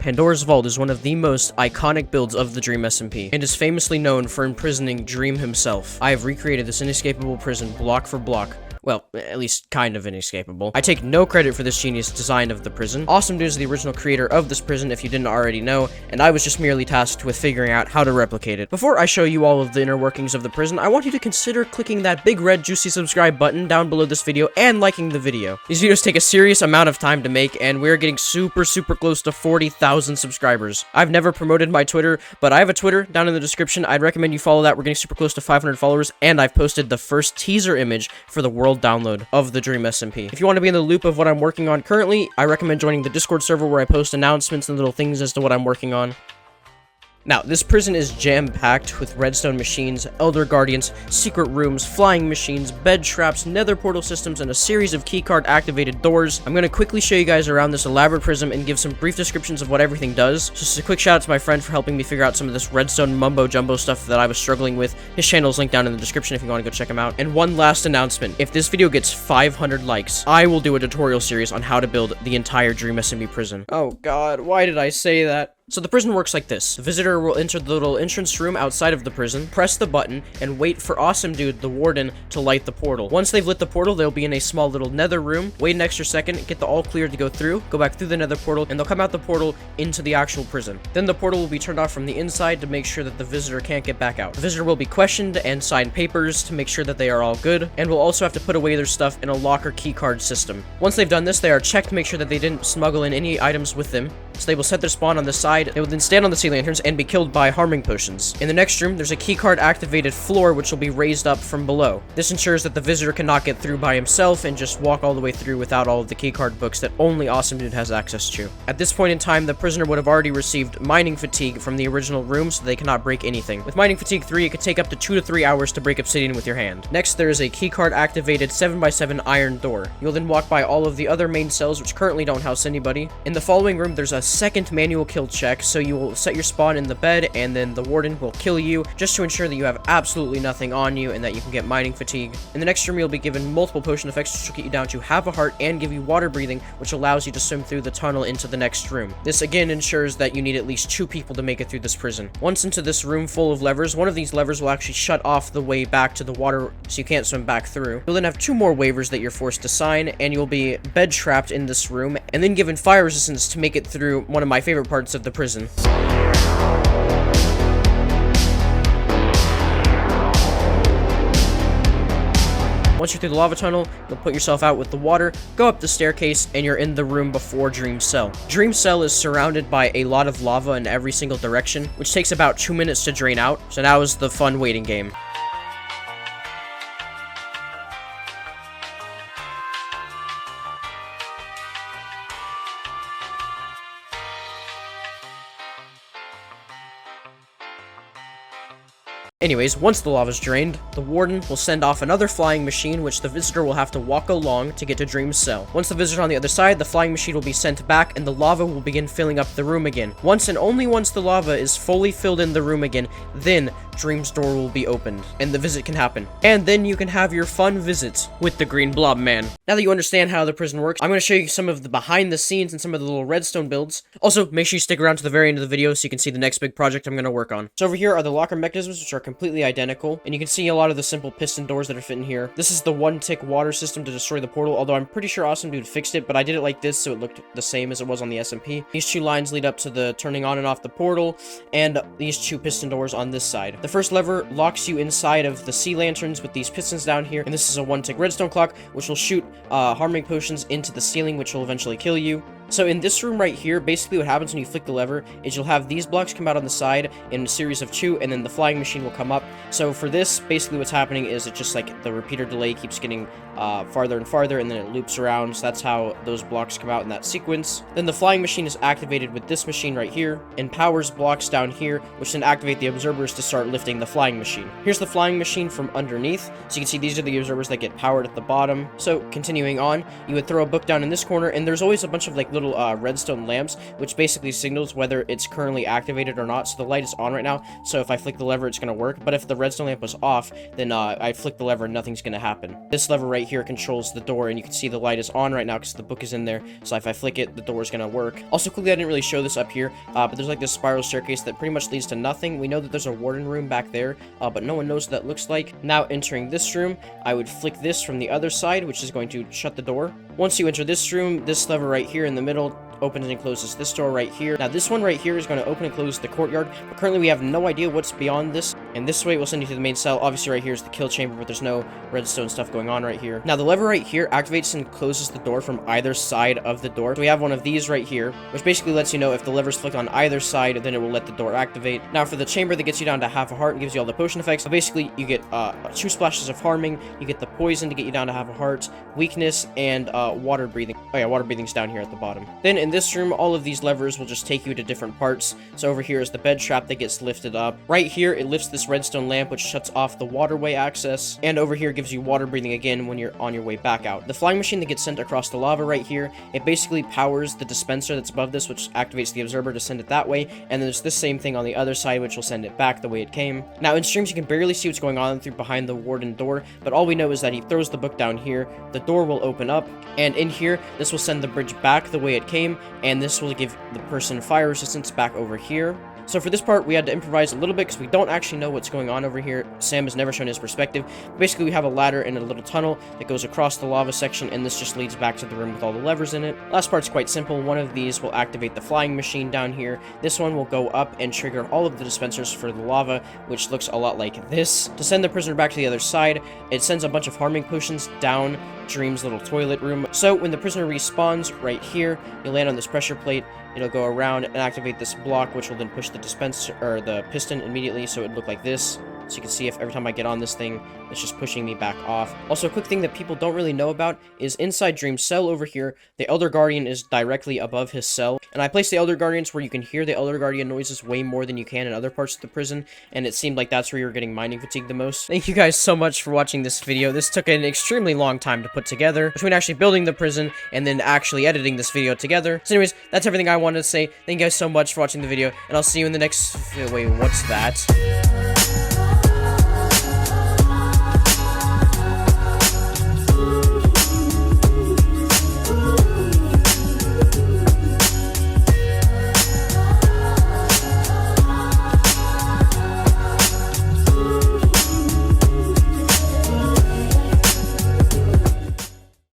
Pandora's Vault is one of the most iconic builds of the Dream SMP, and is famously known for imprisoning Dream himself. I have recreated this inescapable prison block for block. Well, at least kind of inescapable. I take no credit for this genius design of the prison. Awesome Dude is the original creator of this prison if you didn't already know, and I was just merely tasked with figuring out how to replicate it. Before I show you all of the inner workings of the prison, I want you to consider clicking that big red juicy subscribe button down below this video and liking the video. These videos take a serious amount of time to make, and we're getting super close to 40,000 subscribers. I've never promoted my Twitter, but I have a Twitter down in the description. I'd recommend you follow that. We're getting super close to 500 followers, and I've posted the first teaser image for the world download of the Dream SMP. If you want to be in the loop of what I'm working on currently, I recommend joining the Discord server where I post announcements and little things as to what I'm working on. Now, this prison is jam-packed with redstone machines, elder guardians, secret rooms, flying machines, bed traps, nether portal systems, and a series of keycard-activated doors. I'm going to quickly show you guys around this elaborate prison and give some brief descriptions of what everything does. Just a quick shout out to my friend for helping me figure out some of this redstone mumbo-jumbo stuff that I was struggling with. His channel is linked down in the description if you want to go check him out. And one last announcement. If this video gets 500 likes, I will do a tutorial series on how to build the entire Dream SMP prison. Oh god, why did I say that? So the prison works like this. The visitor will enter the little entrance room outside of the prison, press the button, and wait for Awesome Dude, the warden, to light the portal. Once they've lit the portal, they'll be in a small little nether room, wait an extra second, get the all clear to go through, go back through the nether portal, and they'll come out the portal into the actual prison. Then the portal will be turned off from the inside to make sure that the visitor can't get back out. The visitor will be questioned and sign papers to make sure that they are all good, and will also have to put away their stuff in a locker keycard system. Once they've done this, they are checked to make sure that they didn't smuggle in any items with them, so they will set their spawn on the side. They will then stand on the sea lanterns and be killed by harming potions. In the next room, there's a keycard activated floor which will be raised up from below. This ensures that the visitor cannot get through by himself and just walk all the way through without all of the keycard books that only Awesome Dude has access to. At this point in time, the prisoner would have already received mining fatigue from the original room, so they cannot break anything. With mining fatigue 3, it could take up to 2 to 3 hours to break obsidian with your hand. Next, there is a keycard activated 7x7 iron door. You'll then walk by all of the other main cells which currently don't house anybody. In the following room, there's a second manual kill check, so you will set your spawn in the bed and then the warden will kill you just to ensure that you have absolutely nothing on you and that you can get mining fatigue. In the next room, you'll be given multiple potion effects which will get you down to half a heart and give you water breathing, which allows you to swim through the tunnel into the next room. This again ensures that you need at least 2 people to make it through this prison. Once into this room full of levers, one of these levers will actually shut off the way back to the water so you can't swim back through. You'll then have 2 more waivers that you're forced to sign, and you'll be bed trapped in this room and then given fire resistance to make it through one of my favorite parts of the prison. Once you're through the lava tunnel, you'll put yourself out with the water, go up the staircase, and you're in the room before Dream Cell. Dream Cell is surrounded by a lot of lava in every single direction, which takes about 2 minutes to drain out, so now is the fun waiting game. Anyways, once the lava's drained, the warden will send off another flying machine which the visitor will have to walk along to get to Dream's cell. Once the visitor's on the other side, the flying machine will be sent back and the lava will begin filling up the room again. Once and only once the lava is fully filled in the room again, then Dream's door will be opened and the visit can happen. And then you can have your fun visit with the Green Blob Man. Now that you understand how the prison works, I'm going to show you some of the behind the scenes and some of the little redstone builds. Also, make sure you stick around to the very end of the video so you can see the next big project I'm going to work on. So over here are the locker mechanisms, which are completely identical, and you can see a lot of the simple piston doors that are fit in here. This is the 1-tick water system to destroy the portal, although I'm pretty sure Awesome Dude fixed it, but I did it like this so it looked the same as it was on the SMP. These 2 lines lead up to the turning on and off the portal, and these 2 piston doors on this side. The first lever locks you inside of the sea lanterns with these pistons down here, and this is a 1-tick redstone clock, which will shoot harming potions into the ceiling, which will eventually kill you. So in this room right here, basically what happens when you flick the lever is you'll have these blocks come out on the side in a series of 2, and then the flying machine will come up. So for this, basically what's happening is it's just like the repeater delay keeps getting farther and farther, and then it loops around. So that's how those blocks come out in that sequence. Then the flying machine is activated with this machine right here, and powers blocks down here, which then activate the observers to start lifting the flying machine. Here's the flying machine from underneath. So you can see these are the observers that get powered at the bottom. So continuing on, you would throw a book down in this corner, and there's always a bunch of like little redstone lamps, which basically signals whether it's currently activated or not. So the light is on right now, so if I flick the lever, it's going to work. But if the redstone lamp was off, then I flick the lever and nothing's going to happen. This lever right here controls the door, and you can see the light is on right now because the book is in there. So if I flick it, the door is going to work. Also, quickly, I didn't really show this up here, but there's like this spiral staircase that pretty much leads to nothing. We know that there's a warden room back there, but no one knows what that looks like. Now, entering this room, I would flick this from the other side, which is going to shut the door. Once you enter this room, this lever right here in the middle opens and closes this door right here. Now, this one right here is going to open and close the courtyard, but currently we have no idea what's beyond this, and this way will send you to the main cell. Obviously, right here is the kill chamber, but there's no redstone stuff going on right here. Now, the lever right here activates and closes the door from either side of the door. So we have one of these right here, which basically lets you know if the lever's flicked on either side, then it will let the door activate. Now, for the chamber, that gets you down to half a heart and gives you all the potion effects. So basically, you get 2 splashes of harming, you get the poison to get you down to half a heart, weakness, and water breathing. Oh yeah, water breathing's down here at the bottom. Then in this room, all of these levers will just take you to different parts. So over here is the bed trap that gets lifted up. Right here, it lifts this redstone lamp, which shuts off the waterway access. And over here gives you water breathing again when you're on your way back out. The flying machine that gets sent across the lava right here, it basically powers the dispenser that's above this, which activates the observer to send it that way. And then there's this same thing on the other side, which will send it back the way it came. Now, in streams, you can barely see what's going on through behind the warden door, but all we know is that he throws the book down here, the door will open up, and in here, this will send the bridge back the way it came, and this will give the person fire resistance back over here. So for this part, we had to improvise a little bit because we don't actually know what's going on over here. Sam has never shown his perspective. Basically, we have a ladder and a little tunnel that goes across the lava section, and this just leads back to the room with all the levers in it. Last part's quite simple. One of these will activate the flying machine down here. This one will go up and trigger all of the dispensers for the lava, which looks a lot like this. To send the prisoner back to the other side, it sends a bunch of harming potions down Dream's little toilet room. So when the prisoner respawns right here, you land on this pressure plate. It'll go around and activate this block, which will then push the dispenser or the piston immediately, so it would look like this. So you can see if every time I get on this thing, it's just pushing me back off. Also, a quick thing that people don't really know about is inside Dream's cell over here, the Elder Guardian is directly above his cell. And I placed the Elder Guardians where you can hear the Elder Guardian noises way more than you can in other parts of the prison, and it seemed like that's where you were getting mining fatigue the most. Thank you guys so much for watching this video. This took an extremely long time to put together, between actually building the prison and then actually editing this video together. So anyways, that's everything I wanted to say. Thank you guys so much for watching the video, and I'll see you in the next... Wait, what's that?